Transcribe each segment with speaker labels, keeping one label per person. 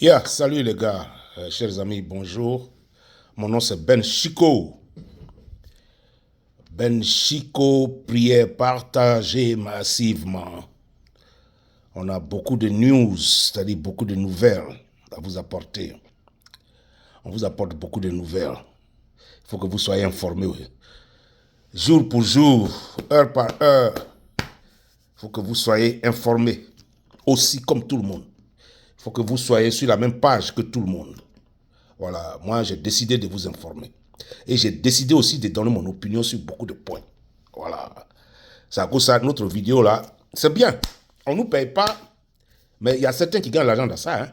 Speaker 1: Salut les gars, chers amis, bonjour. Mon nom c'est Ben Chico. Ben Chico, prière partagée massivement. On a beaucoup de news, c'est-à-dire beaucoup de nouvelles à vous apporter. On vous apporte beaucoup de nouvelles. Il faut que vous soyez informés. Jour pour jour, heure par heure. Il faut que vous soyez informés. Aussi comme tout le monde. Il faut que vous soyez sur la même page que tout le monde. Voilà, moi j'ai décidé de vous informer. Et j'ai décidé aussi de donner mon opinion sur beaucoup de points. Voilà. C'est à cause de ça, notre vidéo là, c'est bien. On ne nous paye pas, mais il y a certains qui gagnent l'argent dans ça. Hein.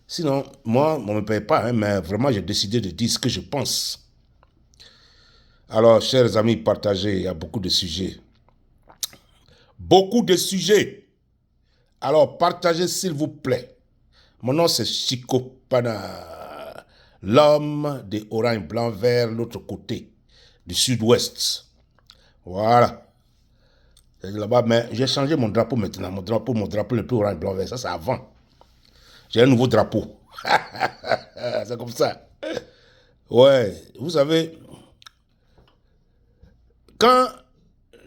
Speaker 1: Sinon, moi, on ne me paye pas, hein, mais vraiment j'ai décidé de dire ce que je pense. Alors, chers amis, partagez, il y a beaucoup de sujets. Beaucoup de sujets. Alors, partagez s'il vous plaît. Mon nom c'est Chico Pana, l'homme des oranges blancs vers l'autre côté, du sud-ouest. Voilà. Là-bas, mais j'ai changé mon drapeau maintenant. Mon drapeau le plus orange blanc vert. Ça, c'est avant. J'ai un nouveau drapeau. C'est comme ça. Ouais, vous savez, quand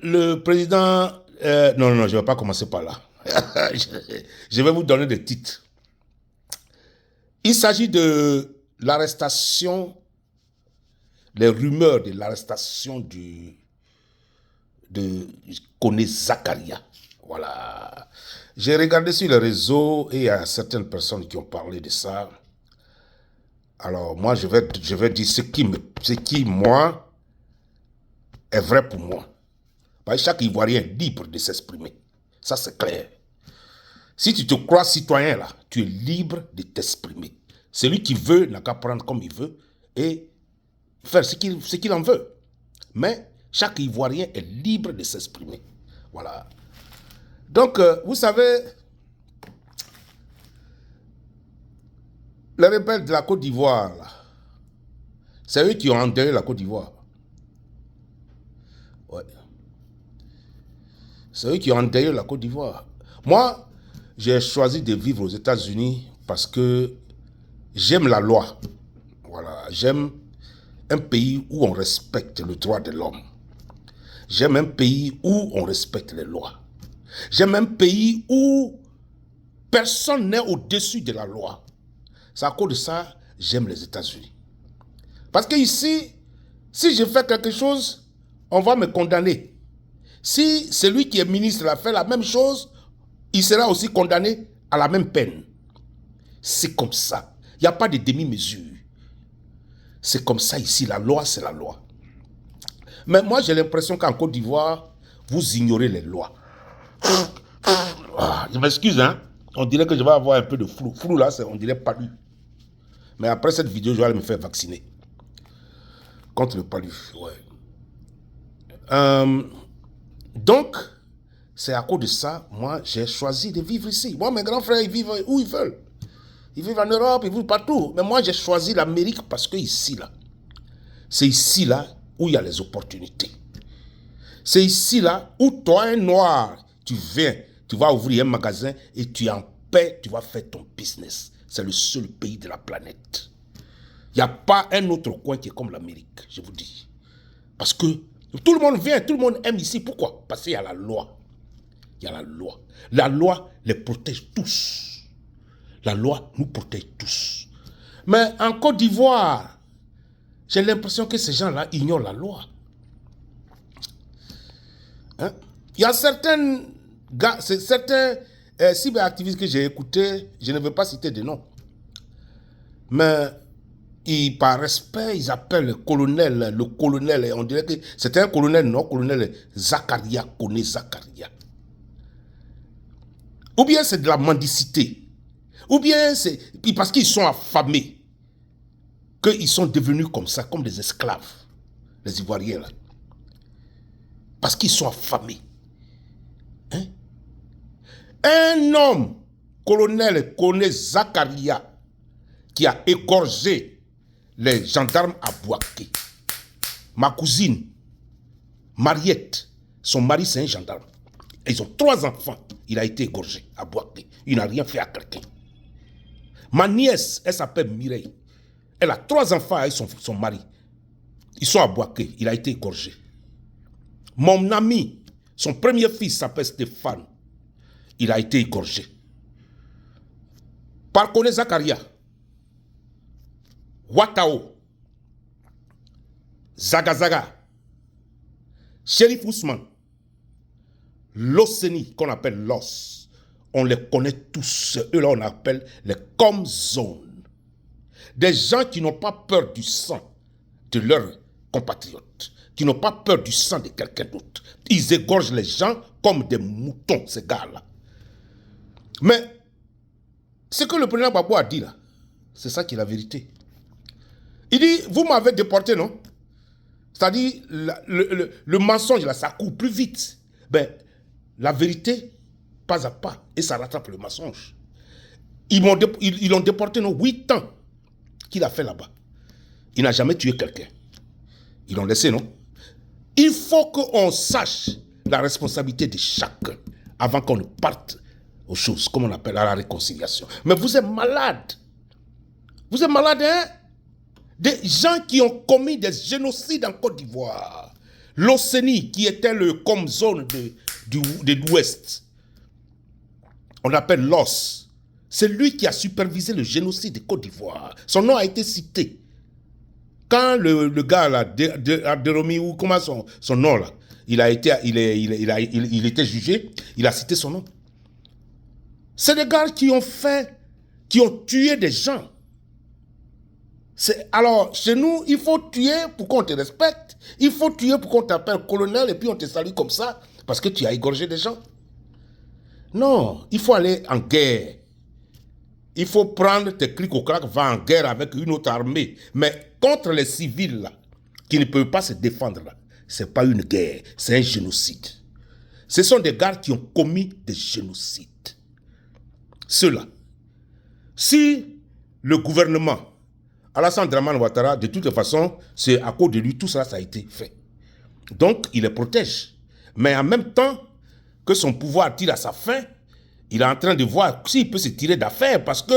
Speaker 1: le président... non, je ne vais pas commencer par là. Je vais vous donner des titres. Il s'agit de l'arrestation, les rumeurs de l'arrestation de Kone Zakaria. Voilà. J'ai regardé sur les réseaux et il y a certaines personnes qui ont parlé de ça. Alors, moi, je vais dire ce qui, moi, est vrai pour moi. Parce que chaque Ivoirien est libre de s'exprimer. Ça, c'est clair. Si tu te crois citoyen, là, tu es libre de t'exprimer. Celui qui veut n'a qu'à prendre comme il veut et faire ce qu'il en veut. Mais chaque Ivoirien est libre de s'exprimer. Voilà. Donc, vous savez, les rebelles de la Côte d'Ivoire, c'est eux qui ont endeuillé la Côte d'Ivoire. Ouais. C'est eux qui ont endeuillé la Côte d'Ivoire. Moi, j'ai choisi de vivre aux États-Unis parce que j'aime la loi. Voilà. J'aime un pays où on respecte le droit de l'homme. J'aime un pays où on respecte les lois. J'aime un pays où personne n'est au-dessus de la loi. C'est à cause de ça j'aime les États-Unis. Parce que ici, si je fais quelque chose, on va me condamner. Si celui qui est ministre a fait la même chose, il sera aussi condamné à la même peine. C'est comme ça. Il n'y a pas de demi-mesure. C'est comme ça ici. La loi, c'est la loi. Mais moi, j'ai l'impression qu'en Côte d'Ivoire, vous ignorez les lois. Je m'excuse, hein. On dirait que je vais avoir un peu de flou. Flou, là, on dirait palu. Mais après cette vidéo, je vais aller me faire vacciner. Contre le palu, ouais. Donc, c'est à cause de ça, moi, j'ai choisi de vivre ici. Moi, mes grands frères, ils vivent où ils veulent. Ils vivent en Europe, ils vivent partout. Mais moi, j'ai choisi l'Amérique parce que ici, là, c'est ici, là, où il y a les opportunités. C'est ici, là, où toi, un noir, tu viens, tu vas ouvrir un magasin et tu es en paix, tu vas faire ton business. C'est le seul pays de la planète. Il n'y a pas un autre coin qui est comme l'Amérique, je vous dis. Parce que tout le monde vient, tout le monde aime ici. Pourquoi? Parce qu'il y a la loi. Il y a la loi. La loi les protège tous. La loi nous protège tous. Mais en Côte d'Ivoire, j'ai l'impression que ces gens-là ignorent la loi. Hein? Il y a certains cyberactivistes que j'ai écoutés, je ne veux pas citer de noms, mais par respect, ils appellent le colonel, on dirait que c'était un colonel, non, colonel Zakaria, Kone Zakaria. Ou bien c'est de la mendicité, ou bien c'est parce qu'ils sont affamés, qu'ils sont devenus comme ça, comme des esclaves, les Ivoiriens là. Parce qu'ils sont affamés. Hein? Un homme, colonel Kone Zakaria, qui a égorgé les gendarmes à Bouaké. Ma cousine, Mariette, son mari c'est un gendarme. Ils ont 3 enfants. Il a été égorgé à Bouaké. Il n'a rien fait à quelqu'un. Ma nièce, elle s'appelle Mireille. Elle a 3 enfants avec son mari. Ils sont à Boaké. Il a été égorgé. Mon ami, son premier fils s'appelle Stéphane. Il a été égorgé. Parkone Zakaria, Watao, Zagazaga, Shérif Ousmane, Loseni, qu'on appelle Los. On les connaît tous. Eux-là, on appelle les com-zones. Des gens qui n'ont pas peur du sang de leurs compatriotes, qui n'ont pas peur du sang de quelqu'un d'autre. Ils égorgent les gens comme des moutons, ces gars-là. Mais ce que le président Gbagbo a dit là, c'est ça qui est la vérité. Il dit, vous m'avez déporté, non? C'est-à-dire, le mensonge là, ça court plus vite. Ben, la vérité, pas à pas, et ça rattrape le mensonge. Ils l'ont déporté, non? 8 ans qu'il a fait là-bas. Il n'a jamais tué quelqu'un. Ils l'ont laissé, non? Il faut qu'on sache la responsabilité de chacun avant qu'on ne parte aux choses, comme on appelle à la réconciliation. Mais vous êtes malade. Vous êtes malade, hein? Des gens qui ont commis des génocides en Côte d'Ivoire. L'Océanie, qui était le comme zone de l'Ouest, on l'appelle l'OS. C'est lui qui a supervisé le génocide de Côte d'Ivoire. Son nom a été cité. Quand le gars là, Abderomi, ou comment son nom là, il était jugé, il a cité son nom. C'est des gars qui ont tué des gens. Alors, chez nous, il faut tuer pour qu'on te respecte. Il faut tuer pour qu'on t'appelle colonel et puis on te salue comme ça parce que tu as égorgé des gens. Non, il faut aller en guerre. Il faut prendre tes clics au crack, va en guerre avec une autre armée. Mais contre les civils là, qui ne peuvent pas se défendre là, c'est pas une guerre, c'est un génocide. Ce sont des gars qui ont commis des génocides. Ceux-là. Si le gouvernement, Alassane Dramane Ouattara, de toute façon, c'est à cause de lui, tout ça, ça a été fait. Donc, il les protège. Mais en même temps que son pouvoir tire à sa fin, il est en train de voir s'il peut se tirer d'affaire parce que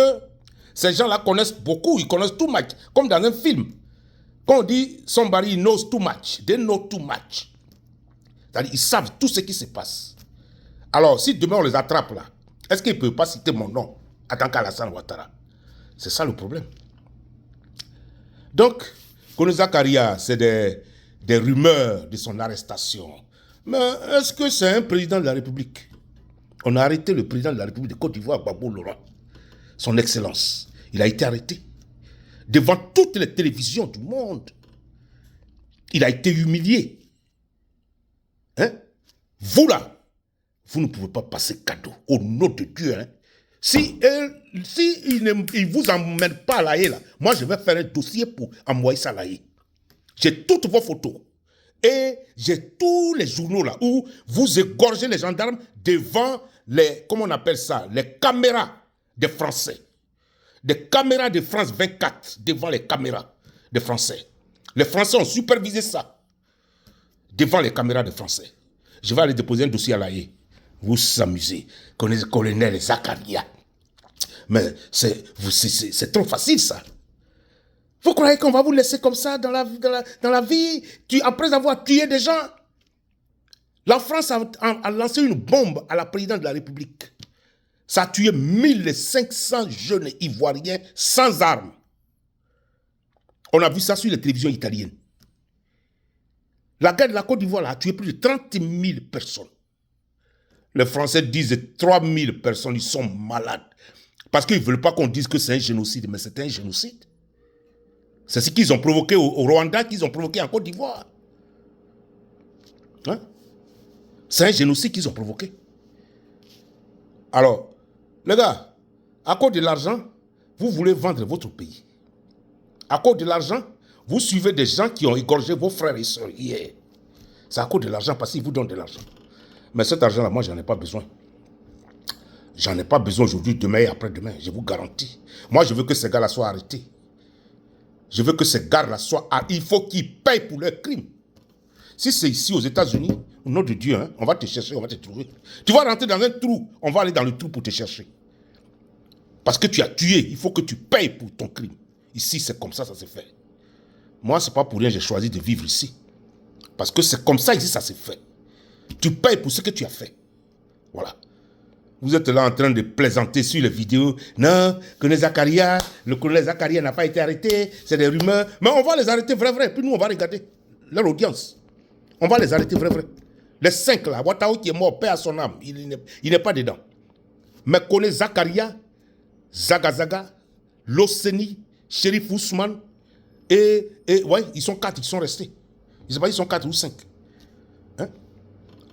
Speaker 1: ces gens-là connaissent beaucoup, ils connaissent too much, comme dans un film. Quand on dit somebody knows too much, they know too much. C'est-à-dire, ils savent tout ce qui se passe. Alors, si demain on les attrape là, est-ce qu'ils ne peuvent pas citer mon nom en tant qu'Alassane Ouattara? C'est ça le problème. Donc, Kone Zakaria, c'est des rumeurs de son arrestation. Mais est-ce que c'est un président de la République? On a arrêté le président de la République de Côte d'Ivoire, Gbagbo Laurent. Son Excellence. Il a été arrêté. Devant toutes les télévisions du monde. Il a été humilié. Hein? Vous là, vous ne pouvez pas passer cadeau. Au nom de Dieu, hein? Si il ne vous emmène pas à La Haye, là, moi je vais faire un dossier pour envoyer ça à La Haye. J'ai toutes vos photos. Et j'ai tous les journaux là où vous égorgez les gendarmes devant les, comment on appelle ça, les caméras des Français. Des caméras de France 24 devant les caméras des Français. Les Français ont supervisé ça devant les caméras des Français. Je vais aller déposer un dossier à La Haye. Vous vous amusez. Colonel Zakaria. Mais c'est trop facile ça. Vous croyez qu'on va vous laisser comme ça dans la vie, après avoir tué des gens? La France a lancé une bombe à la présidente de la République. Ça a tué 1500 jeunes Ivoiriens sans armes. On a vu ça sur les télévisions italiennes. La guerre de la Côte d'Ivoire a tué plus de 30 000 personnes. Les Français disent 3 000 personnes, ils sont malades. Parce qu'ils ne veulent pas qu'on dise que c'est un génocide, mais c'est un génocide. C'est ce qu'ils ont provoqué au Rwanda, qu'ils ont provoqué en Côte d'Ivoire. Hein? C'est un génocide qu'ils ont provoqué. Alors, les gars, à cause de l'argent, vous voulez vendre votre pays. À cause de l'argent, vous suivez des gens qui ont égorgé vos frères et sœurs hier. C'est à cause de l'argent parce qu'ils vous donnent de l'argent. Mais cet argent-là, moi, je n'en ai pas besoin. J'en ai pas besoin aujourd'hui, demain et après-demain, je vous garantis. Moi, je veux que ces gars-là soient arrêtés. Je veux que ces gars-là soient... Il faut qu'ils payent pour leurs crimes. Si c'est ici aux États-Unis, au nom de Dieu, hein, on va te chercher, on va te trouver. Tu vas rentrer dans un trou, on va aller dans le trou pour te chercher. Parce que tu as tué, il faut que tu payes pour ton crime. Ici, c'est comme ça se fait. Moi, ce n'est pas pour rien que j'ai choisi de vivre ici. Parce que c'est comme ça ici, ça se fait. Tu payes pour ce que tu as fait. Voilà. Vous êtes là en train de plaisanter sur les vidéos. Non, le colonel Zakaria n'a pas été arrêté, c'est des rumeurs. Mais on va les arrêter vrai. Puis nous, on va regarder leur audience. On va les arrêter vrai. Les 5 là, Ouattao qui est mort, paix à son âme, il n'est pas dedans. Mais colonel Zakaria, Zagazaga, Loseni, Shérif Ousmane, et ouais, ils sont 4, ils sont restés. Je ne sais pas, ils sont 4 ou 5. Hein?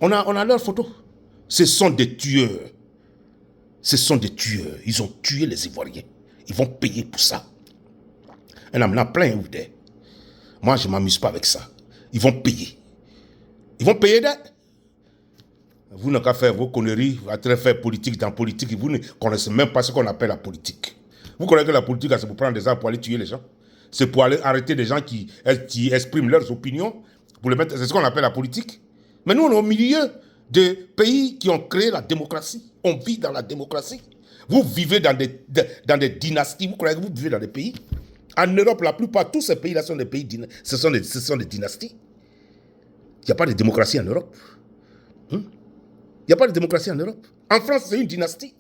Speaker 1: On a leurs photos. Ce sont des tueurs. Ce sont des tueurs. Ils ont tué les Ivoiriens. Ils vont payer pour ça. Il y en a plein. Moi, je ne m'amuse pas avec ça. Ils vont payer. Ils vont payer d'être. Vous n'avez qu'à faire vos conneries, à faire politique dans politique. Vous ne connaissez même pas ce qu'on appelle la politique. Vous connaissez que la politique, c'est pour prendre des armes pour aller tuer les gens. C'est pour aller arrêter des gens qui expriment leurs opinions. C'est ce qu'on appelle la politique. Mais nous, on est au milieu de pays qui ont créé la démocratie. On vit dans la démocratie. Vous vivez dans des dynasties. Vous croyez que vous vivez dans des pays? En Europe, la plupart, tous ces pays-là sont des pays, ce sont des dynasties. Il n'y a pas de démocratie en Europe. Il n'y a pas de démocratie en Europe. En France, c'est une dynastie.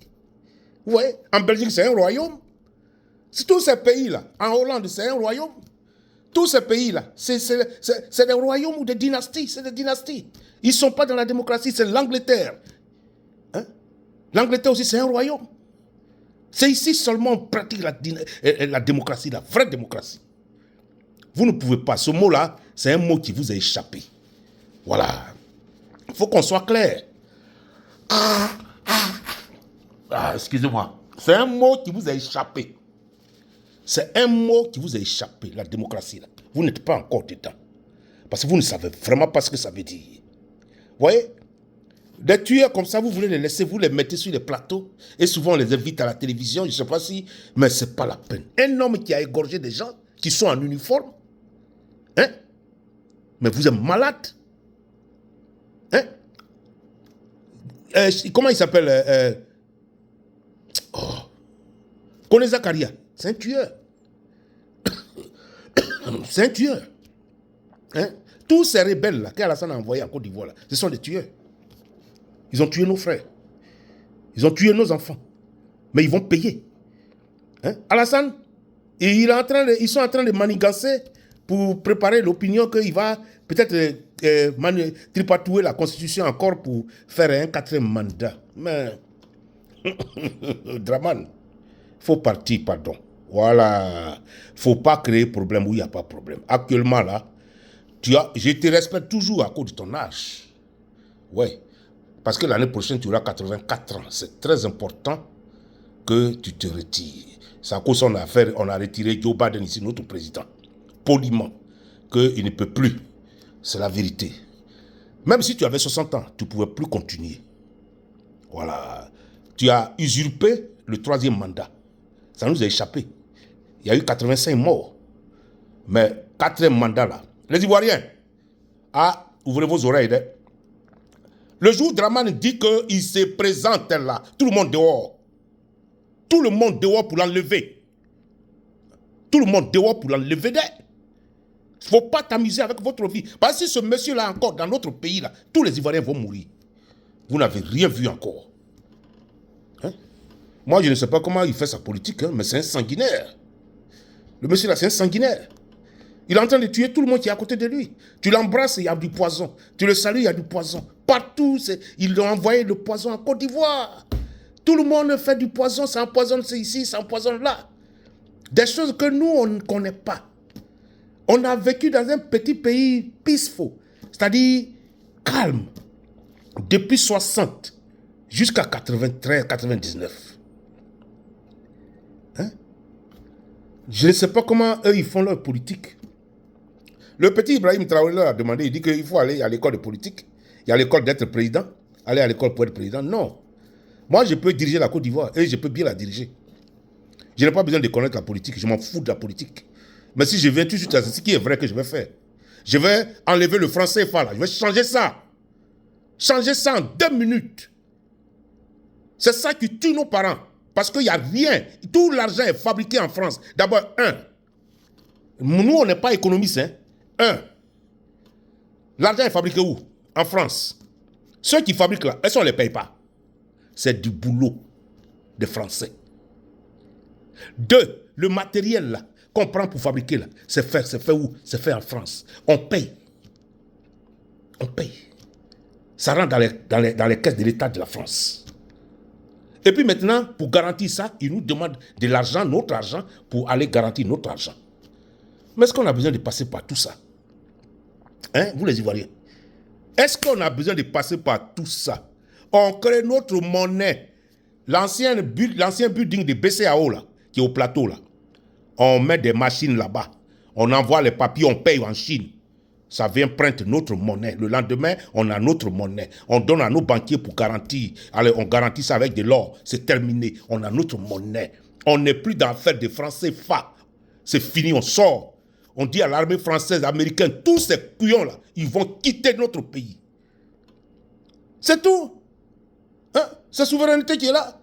Speaker 1: Vous voyez, en Belgique, c'est un royaume. C'est tous ces pays-là. En Hollande, c'est un royaume. Tous ces pays-là, c'est des royaumes ou des dynasties. C'est des dynasties. Ils ne sont pas dans la démocratie, c'est l'Angleterre. Hein? L'Angleterre aussi, c'est un royaume. C'est ici seulement on pratique la démocratie, la vraie démocratie. Vous ne pouvez pas. Ce mot-là, c'est un mot qui vous a échappé. Voilà. Il faut qu'on soit clair. Excusez-moi. C'est un mot qui vous a échappé. C'est un mot qui vous a échappé, la démocratie. Là. Vous n'êtes pas encore dedans. Parce que vous ne savez vraiment pas ce que ça veut dire. Vous voyez? Des tueurs comme ça, vous voulez les laisser, vous les mettez sur les plateaux. Et souvent, on les invite à la télévision. Je ne sais pas si... Mais ce n'est pas la peine. Un homme qui a égorgé des gens qui sont en uniforme. Hein? Mais vous êtes malade. Hein? Comment il s'appelle Kone Zakaria. C'est un tueur. C'est un tueur. Hein? Tous ces rebelles-là qu'Alassane a envoyés en Côte d'Ivoire, ce sont des tueurs. Ils ont tué nos frères. Ils ont tué nos enfants. Mais ils vont payer. Hein? Alassane, ils sont en train de manigancer pour préparer l'opinion qu'il va peut-être tripatouer la Constitution encore pour faire un 4e mandat. Mais, Draman, il faut partir, pardon. Voilà. Il ne faut pas créer problème où il n'y a pas de problème. Actuellement, là, je te respecte toujours à cause de ton âge. Ouais. Parce que l'année prochaine, tu auras 84 ans. C'est très important que tu te retires. C'est à cause de son affaire, on a retiré Joe Biden ici, notre président. Poliment. Qu'il ne peut plus. C'est la vérité. Même si tu avais 60 ans, tu ne pouvais plus continuer. Voilà. Tu as usurpé le 3e mandat. Ça nous a échappé. Il y a eu 85 morts. Mais 4e mandat là. Les Ivoiriens, ouvrez vos oreilles. Hein. Le jour où Draman dit qu'il se présente là, tout le monde dehors. Tout le monde dehors pour l'enlever. Tout le monde dehors pour l'enlever. Il ne faut pas t'amuser avec votre vie. Parce que si ce monsieur-là encore dans notre pays, là, tous les Ivoiriens vont mourir. Vous n'avez rien vu encore. Hein? Moi, je ne sais pas comment il fait sa politique, hein, mais c'est un sanguinaire. Le monsieur-là, c'est un sanguinaire. Il est en train de tuer tout le monde qui est à côté de lui. Tu l'embrasses, il y a du poison. Tu le salues, il y a du poison. Partout, ils ont envoyé le poison en Côte d'Ivoire. Tout le monde fait du poison, ça empoisonne ici, ça empoisonne là. Des choses que nous, on ne connaît pas. On a vécu dans un petit pays peaceful, c'est-à-dire calme, depuis 60 jusqu'à 93, 99. Hein? Je ne sais pas comment eux, ils font leur politique. Le petit Ibrahim Traoré leur a demandé, il dit qu'il faut aller à l'école de politique. Il y a l'école d'être président. Aller à l'école pour être président. Non. Moi, je peux diriger la Côte d'Ivoire et je peux bien la diriger. Je n'ai pas besoin de connaître la politique. Je m'en fous de la politique. Mais si je viens tout de suite à ce qui est vrai que je vais faire, je vais enlever le franc CFA là. Je vais changer ça. Changer ça en 2 minutes. C'est ça qui tue nos parents. Parce qu'il n'y a rien. Tout l'argent est fabriqué en France. D'abord, nous, on n'est pas économistes. L'argent est fabriqué où? En France. Ceux qui fabriquent là, est-ce qu'on ne les paye pas? C'est du boulot des Français. 2, le matériel là, qu'on prend pour fabriquer là, c'est fait où? C'est fait en France. On paye. On paye. Ça rentre dans les caisses de l'État de la France. Et puis maintenant, pour garantir ça, ils nous demandent de l'argent, notre argent, pour aller garantir notre argent. Mais est-ce qu'on a besoin de passer par tout ça? Hein, vous les Ivoiriens? Est-ce qu'on a besoin de passer par tout ça? On crée notre monnaie. L'ancien building de BCAO, là, qui est au plateau, là. On met des machines là-bas. On envoie les papiers, on paye en Chine. Ça vient prendre notre monnaie. Le lendemain, on a notre monnaie. On donne à nos banquiers pour garantir. Allez, on garantit ça avec de l'or. C'est terminé. On a notre monnaie. On n'est plus dans l'affaire des Français CFA. C'est fini, on sort. On dit à l'armée française, américaine, tous ces couillons-là, ils vont quitter notre pays. C'est tout. Hein? C'est souveraineté qui est là.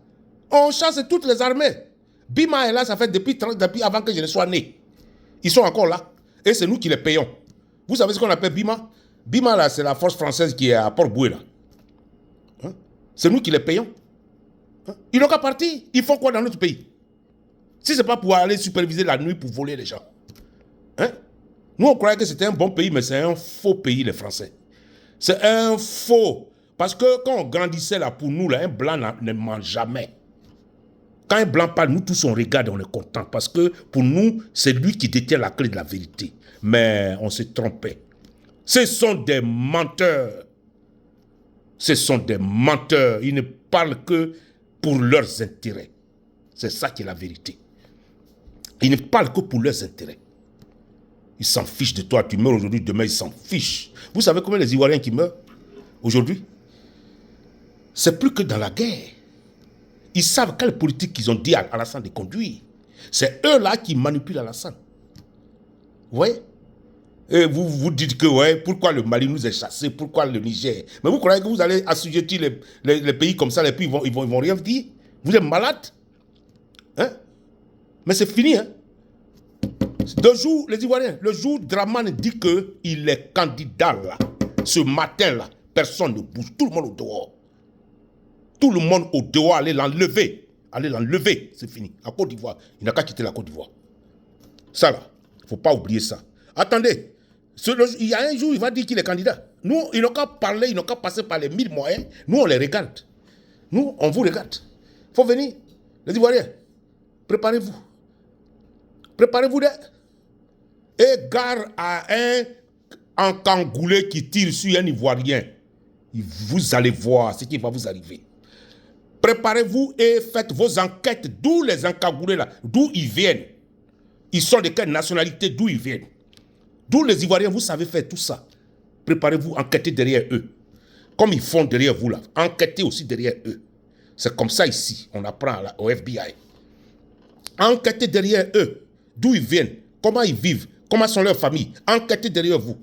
Speaker 1: On chasse toutes les armées. Bima est là, ça fait depuis avant que je ne sois né. Ils sont encore là. Et c'est nous qui les payons. Vous savez ce qu'on appelle Bima? Bima, là, c'est la force française qui est à Port-Boué, là. Hein? C'est nous qui les payons. Hein? Ils n'ont qu'à partir. Ils font quoi dans notre pays? Si ce n'est pas pour aller superviser la nuit pour voler les gens. Hein? Nous, on croyait que c'était un bon pays, mais c'est un faux pays, les Français. C'est un faux. Parce que quand on grandissait là, pour nous, là, un blanc ne mange jamais. Quand un blanc parle, nous tous on regarde et on est content. Parce que pour nous, c'est lui qui détient la clé de la vérité. Mais on s'est trompé. Ce sont des menteurs. Ce sont des menteurs. Ils ne parlent que pour leurs intérêts. C'est ça qui est la vérité. Ils ne parlent que pour leurs intérêts. Ils s'en fichent de toi. Tu meurs aujourd'hui, demain, ils s'en fichent. Vous savez combien les Ivoiriens qui meurent aujourd'hui? C'est plus que dans la guerre. Ils savent quelle politique qu'ils ont dit à Alassane de conduire. C'est eux-là qui manipulent Alassane. Vous voyez? Et vous dites que, ouais, pourquoi le Mali nous est chassé, pourquoi le Niger? Mais vous croyez que vous allez assujettir les pays comme ça, et puis ils vont rien dire? Vous êtes malades? Hein? Mais c'est fini, hein? Les Ivoiriens, le jour Dramane dit qu'il est candidat là, ce matin-là, personne ne bouge, tout le monde au dehors. Tout le monde au dehors, allez l'enlever. Allez l'enlever, c'est fini. La Côte d'Ivoire, il n'a qu'à quitter la Côte d'Ivoire. Ça là, il ne faut pas oublier ça. Attendez, il y a un jour, il va dire qu'il est candidat. Nous, ils n'ont qu'à parler, ils n'ont qu'à passer par les 1000 moyens. Nous, on les regarde. Nous, on vous regarde. Il faut venir. Les Ivoiriens, préparez-vous. Préparez-vous et gare à un encangoulé qui tire sur un Ivoirien. Vous allez voir ce qui va vous arriver. Préparez-vous et faites vos enquêtes. D'où les encagoulés là? D'où ils viennent? Ils sont de quelle nationalité? D'où ils viennent? D'où les Ivoiriens, vous savez faire tout ça. Préparez-vous, enquêtez derrière eux. Comme ils font derrière vous là. Enquêtez aussi derrière eux. C'est comme ça ici. On apprend au FBI. Enquêtez derrière eux. D'où ils viennent? Comment ils vivent? Comment sont leurs familles? Enquêtez derrière vous.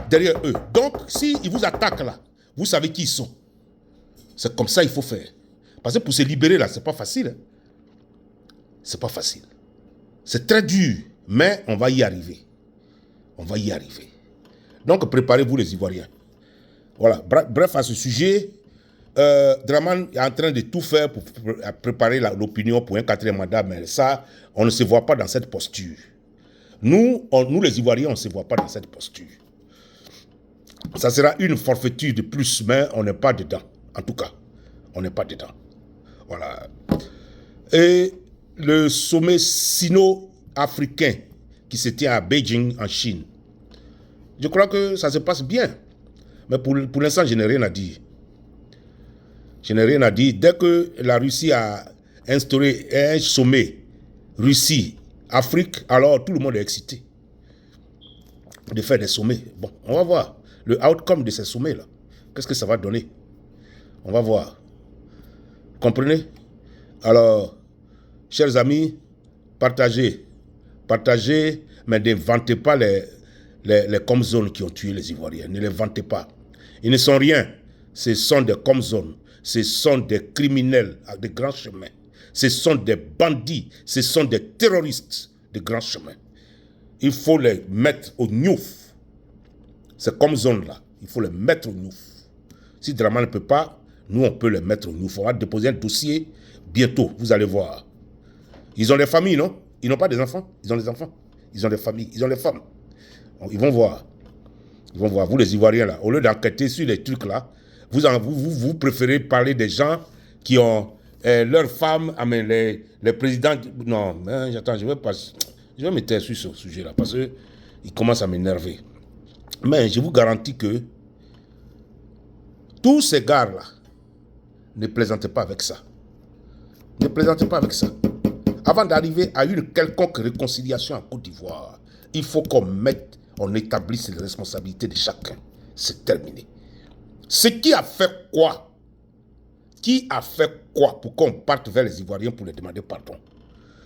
Speaker 1: Derrière eux. Donc, s'ils vous attaquent là, vous savez qui ils sont. C'est comme ça qu'il faut faire. Parce que pour se libérer là, c'est pas facile. Hein? C'est pas facile. C'est très dur, mais on va y arriver. On va y arriver. Donc, préparez-vous les Ivoiriens. Voilà. Bref, à ce sujet, Dramane est en train de tout faire pour préparer l'opinion pour un 4e mandat, mais ça, on ne se voit pas dans cette posture. Nous les Ivoiriens, on ne se voit pas dans cette posture. Ça sera une forfaiture de plus, mais on n'est pas dedans. En tout cas, on n'est pas dedans. Voilà. Et le sommet sino-africain qui se tient à Beijing, en Chine, je crois que ça se passe bien. Mais pour l'instant, je n'ai rien à dire. Je n'ai rien à dire. Dès que la Russie a instauré un sommet Russie-Afrique, alors tout le monde est excité de faire des sommets. Bon, on va voir le outcome de ces sommets-là. Qu'est-ce que ça va donner? On va voir. Vous comprenez? Alors, chers amis, partagez. Partagez, mais ne vantez pas les comzones qui ont tué les Ivoiriens. Ne les vantez pas. Ils ne sont rien. Ce sont des comzones. Ce sont des criminels avec des grands chemins. Ce sont des bandits, ce sont des terroristes de grand chemin. Il faut les mettre au gnouf. C'est comme zone là. Il faut les mettre au gnouf. Si Draman ne peut pas, nous on peut les mettre au gnouf. On va déposer un dossier bientôt, vous allez voir. Ils ont des familles, non? Ils n'ont pas des enfants? Ils ont des enfants. Ils ont des familles, ils ont des femmes. Ils vont voir. Ils vont voir, vous les Ivoiriens là. Au lieu d'enquêter sur les trucs là, vous préférez parler des gens qui ont leurs femmes, les présidents. Non, mais j'attends, je vais me taire sur ce sujet là parce qu'il commence à m'énerver. Mais je vous garantis que tous ces gars là, ne plaisantez pas avec ça. Ne plaisantez pas avec ça. Avant d'arriver à une quelconque réconciliation en Côte d'Ivoire, il faut on établisse les responsabilités de chacun. C'est terminé. Ce qui a fait quoi? Qui a fait quoi pour qu'on parte vers les Ivoiriens pour les demander pardon?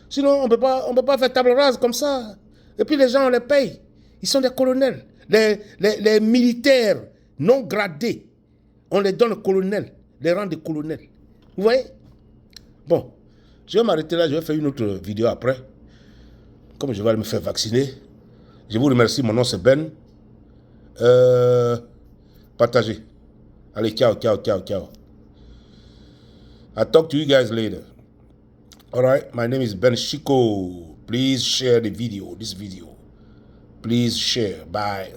Speaker 1: Sinon, on ne peut pas faire table rase comme ça. Et puis les gens, on les paye. Ils sont des colonels. Les militaires non gradés, on les donne colonels, les rangs de colonels. Vous voyez? Bon, je vais m'arrêter là, je vais faire une autre vidéo après. Comme je vais me faire vacciner. Je vous remercie, mon nom c'est Ben. Partagez. Allez, ciao, ciao, ciao, ciao. I'll talk to you guys later. Alright, my name is Ben Chico. Please share this video. Please share. Bye.